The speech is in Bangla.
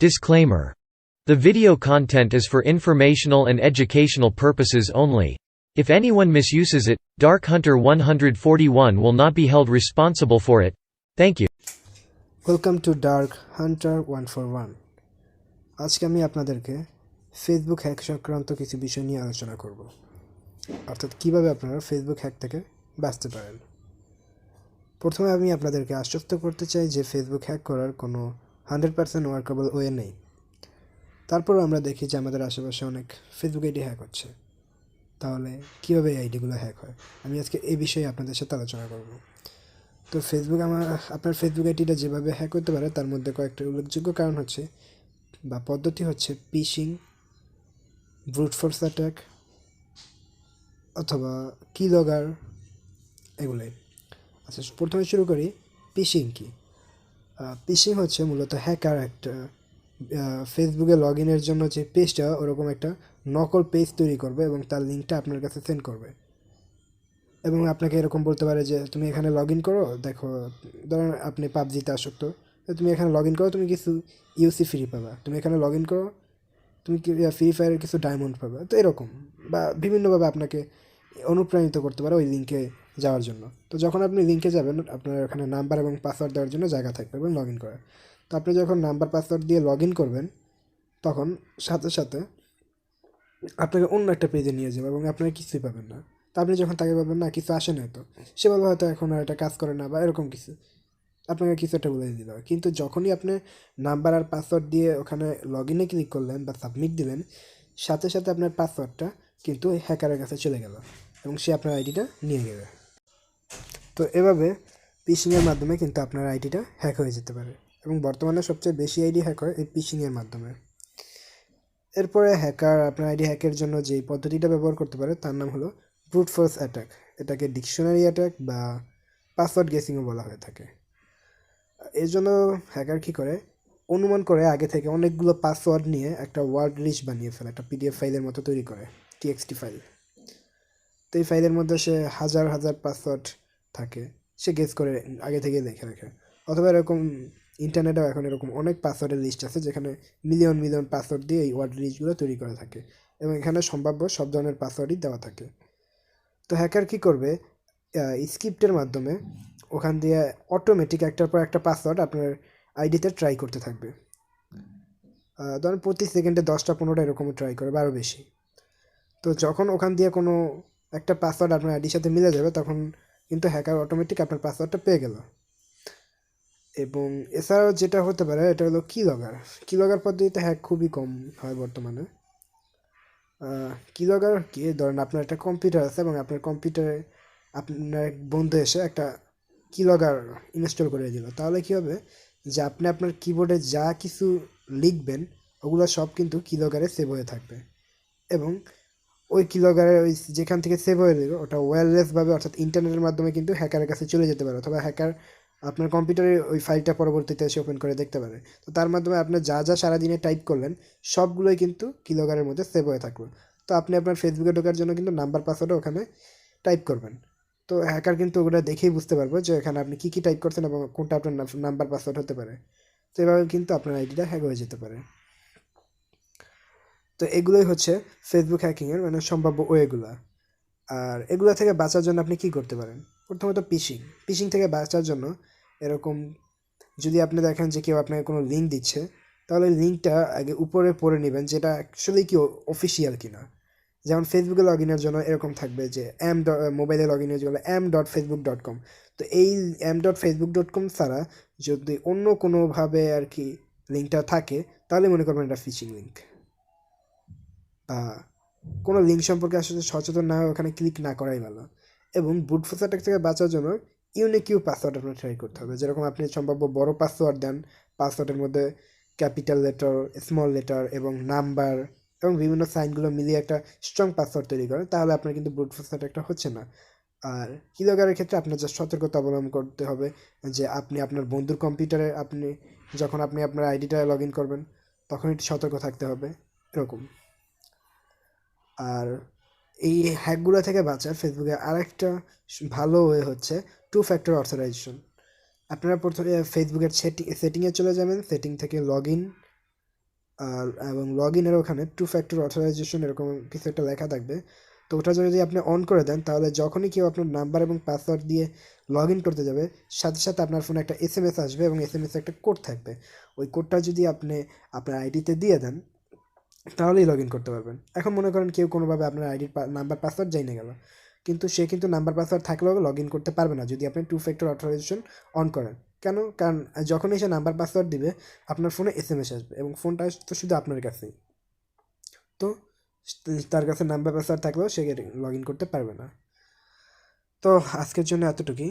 Disclaimer. The video content is for informational and educational purposes only. If anyone misuses it, Dark Hunter 141 will not be held responsible for it. Thank you. Welcome to Dark Hunter 141. আজকে আমি আপনাদেরকে ফেসবুক হ্যাক সংক্রান্ত কিছু বিষয় নিয়ে আলোচনা করব। অর্থাৎ কিভাবে আপনারা ফেসবুক হ্যাক থেকে বাঁচতে পারেন। প্রথমে আমি আপনাদেরকে আশ্বস্ত করতে চাই যে ফেসবুক হ্যাক করার কোনো 100% ওয়ার্কেবল ওয়ে নেই। তারপরও আমরা দেখি যে আমাদের আশেপাশে অনেক ফেসবুক আইডি হ্যাক হচ্ছে। তাহলে কীভাবে এই আইডিগুলো হ্যাক হয়, আমি আজকে এই বিষয়ে আপনাদের সাথে আলোচনা করব। তো আপনার ফেসবুক আইডিটা যেভাবে হ্যাক হতে পারে তার মধ্যে কয়েকটা উল্লেখযোগ্য কারণ হচ্ছে বা পদ্ধতি হচ্ছে ফিশিং, ব্রুট ফোর্স অ্যাটাক অথবা কিলগার, এগুলোই। আচ্ছা, প্রথমে শুরু করি। ফিশিং কি? ফিশিং হচ্ছে মূলত হ্যাকার একটা ফেসবুকে লগ ইনের জন্য যে পেজটা, ওরকম একটা নকল পেজ তৈরি করবে এবং তার লিঙ্কটা আপনার কাছে সেন্ড করবে এবং আপনাকে এরকম বলতে পারে যে তুমি এখানে লগ ইন করো, দেখো ধরুন আপনি পাবজিতে আসক্ত, তুমি এখানে লগ ইন করো, তুমি কিছু ইউসি ফ্রি পাবা, তুমি এখানে লগ ইন করো, তুমি ফ্রি ফায়ারের কিছু ডায়মন্ড পাবা। তো এরকম বা বিভিন্নভাবে আপনাকে অনুপ্রাণিত করতে পারে ওই লিঙ্কে যাওয়ার জন্য। তো যখন আপনি লিঙ্কে যাবেন, আপনার ওখানে নাম্বার এবং পাসওয়ার্ড দেওয়ার জন্য জায়গা থাকবে এবং লগ ইন করার। তো আপনি যখন নাম্বার পাসওয়ার্ড দিয়ে লগ ইন করবেন, তখন সাথে সাথে আপনাকে অন্য একটা পেজে নিয়ে যাবে এবং আপনারা কিছুই পাবেন না। তা আপনি যখন তাকে পাবেন না, কিছু আসে না, তো সে বলবে হয়তো এখন আর এটা কাজ করে না বা এরকম কিছু, আপনাকে কিছু একটা বলে দিল। কিন্তু যখনই আপনি নাম্বার আর পাসওয়ার্ড দিয়ে ওখানে লগ ইনে ক্লিক করলেন বা সাবমিট দিলেন, সাথে সাথে আপনার পাসওয়ার্ডটা কিন্তু হ্যাকারের কাছে চলে গেল এবং সে আপনার আইডিটা নিয়ে গেবে। তো এভাবে ফিশিংয়ের মাধ্যমে কিন্তু আপনার আইডিটা হ্যাক হয়ে যেতে পারে এবং বর্তমানে সবচেয়ে বেশি আইডি হ্যাক হয় এই ফিশিংয়ের মাধ্যমে। এরপরে হ্যাকার আপনার আইডি হ্যাকের জন্য যেই পদ্ধতিটা ব্যবহার করতে পারে তার নাম হলো ব্রুট ফোর্স অ্যাটাক। এটাকে ডিকশনারি অ্যাটাক বা পাসওয়ার্ড গেসিংও বলা হয়ে থাকে। এর জন্য হ্যাকার কী করে, অনুমান করে আগে থেকে অনেকগুলো পাসওয়ার্ড নিয়ে একটা ওয়ার্ড লিস্ট বানিয়ে ফেলে, একটা পিডিএফ ফাইলের মতো তৈরি করে, টিএক্সটি ফাইল। তো এই ফাইলের মধ্যে সে হাজার হাজার পাসওয়ার্ড থাকে, সে গেস করে আগে থেকে লিখে রাখে। অথবা এরকম ইন্টারনেটেও এখন এরকম অনেক পাসওয়ার্ডের লিস্ট আছে যেখানে মিলিয়ন মিলিয়ন পাসওয়ার্ড দিয়ে এই ওয়ার্ড লিস্টগুলো তৈরি করা থাকে এবং এখানে সম্ভাব্য সব ধরনের পাসওয়ার্ডই দেওয়া থাকে। তো হ্যাকার কী করবে, স্ক্রিপ্টের মাধ্যমে ওখান দিয়ে অটোমেটিক একটার পর একটা পাসওয়ার্ড আপনার আইডিতে ট্রাই করতে থাকবে। ধরেন প্রতি সেকেন্ডে 10টা-15টা এরকম ট্রাই করে বা আরও বেশি। তো যখন ওখান দিয়ে কোনো একটা পাসওয়ার্ড আপনার আইডির সাথে মিলে যাবে, তখন কিন্তু হ্যাকার অটোমেটিক আপনার পাসওয়ার্ডটা পেয়ে গেল। এবং এছাড়াও যেটা হতে পারে এটা হলো কিলগার পদ্ধতিতে হ্যাক খুবই কম হয় বর্তমানে। কিলগার কি, ধরেন আপনার একটা কম্পিউটার আছে এবং আপনার কম্পিউটারে আপনার এক বন্ধু এসে একটা কিলগার ইনস্টল করে দিল। তাহলে কী হবে যে আপনি আপনার কিবোর্ডে যা কিছু লিখবেন ওগুলো সব কিন্তু কিলগারে সেভ হয়ে থাকবে এবং ওই কিলগারের ওই যেখান থেকে সেভ হয়ে দিল ওটা ওয়্যারলেসভাবে, অর্থাৎ ইন্টারনেটের মাধ্যমে কিন্তু হ্যাকারের কাছে চলে যেতে পারে, অথবা হ্যাকার আপনার কম্পিউটারে ওই ফাইলটা পরবর্তীতে এসে ওপেন করে দেখতে পারে। তো তার মাধ্যমে আপনি যা যা সারাদিনে টাইপ করলেন সবগুলোই কিন্তু কিলগারের মধ্যে সেভ হয়ে থাকবে। তো আপনি আপনার ফেসবুকে ঢোকার জন্য কিন্তু নাম্বার পাসওয়ার্ডও ওখানে টাইপ করবেন। তো হ্যাকার কিন্তু ওগুলো দেখেই বুঝতে পারবো যে এখানে আপনি কী কী টাইপ করছেন এবং কোনটা আপনার নাম্বার পাসওয়ার্ড হতে পারে। তো এভাবে কিন্তু আপনার আইডিটা হ্যাক হয়ে যেতে পারে। তো এগুলোই হচ্ছে ফেসবুক হ্যাকিংয়ের মানে সম্ভাব্য ওয়েগুলো। আর এগুলো থেকে বাঁচার জন্য আপনি কী করতে পারেন? প্রথমত ফিশিং থেকে বাঁচার জন্য এরকম যদি আপনি দেখেন যে কেউ আপনাকে কোনো লিঙ্ক দিচ্ছে, তাহলে লিঙ্কটা আগে উপরে পড়ে নেবেন যেটা অ্যাকচুয়ালি কি অফিসিয়াল কিনা। যেমন ফেসবুকে লগ ইনের জন্য এরকম থাকবে যে মোবাইলে লগ ইনের জন্য m.facebook.com। তো এই m.facebook.com ছাড়া যদি অন্য কোনোভাবে আর কি লিঙ্কটা থাকে, তাহলে মনে করবেন এটা ফিশিং লিঙ্ক। কোনো লিঙ্ক সম্পর্কে আসলে সচেতন না হয়ে ওখানে ক্লিক না করাই ভালো। এবং ব্রুট ফোর্স অ্যাটাক থেকে বাঁচার জন্য ইউনিক পাসওয়ার্ড আপনার ট্রাই করতে হবে। যেরকম আপনি সম্ভাব্য বড় পাসওয়ার্ড দেন, পাসওয়ার্ডের মধ্যে ক্যাপিটাল লেটার, স্মল লেটার এবং নাম্বার এবং বিভিন্ন সাইনগুলো মিলিয়ে একটা স্ট্রং পাসওয়ার্ড তৈরি করেন, তাহলে আপনার কিন্তু ব্রুট ফোর্স অ্যাটাকটা হচ্ছে না। আর কিলগারের ক্ষেত্রে আপনার যা সতর্কতা অবলম্বন করতে হবে যে আপনি আপনার বন্ধুর কম্পিউটারে যখন আপনি আপনার আইডিটা লগ ইন করবেন তখন একটু সতর্ক থাকতে হবে এরকম। আর এই হ্যাকগুলো থেকে বাঁচার ফেসবুকে আরেকটা ভালো ওয়ে হচ্ছে 2 ফ্যাক্টর অথরাইজেশন। আপনারা প্রথমে ফেসবুকের সেটিংয়ে চলে যাবেন, সেটিং থেকে লগ ইন এবং লগ ইনের ওখানে 2 ফ্যাক্টর অথরাইজেশন এরকম কিছু একটা লেখা থাকবে। তো ওটা যদি আপনি অন করে দেন তাহলে যখনই কেউ আপনার নাম্বার এবং পাসওয়ার্ড দিয়ে লগ ইন করতে যাবে, সাথে সাথে আপনার ফোনে একটা SMS আসবে এবং SMS একটা কোড থাকবে। ওই কোডটা যদি আপনি আপনার আইডিতে দিয়ে দেন তাহলেই লগ ইন করতে পারবেন। এখন মনে করেন কেউ কোনোভাবে আপনার আইডির নাম্বার পাসওয়ার্ড জেনে গেল, কিন্তু সে কিন্তু নাম্বার পাসওয়ার্ড থাকলেও লগ ইন করতে পারবে না যদি আপনি 2 ফ্যাক্টর অথরাইজেশন অন করেন। কেন? কারণ যখনই সে নাম্বার পাসওয়ার্ড দিবে আপনার ফোনে SMS আসবে এবং ফোনটা তো শুধু আপনার কাছেই। তো তার কাছে নাম্বার পাসওয়ার্ড থাকলেও সে লগ ইন করতে পারবে না। তো আজকের জন্য এতটুকুই।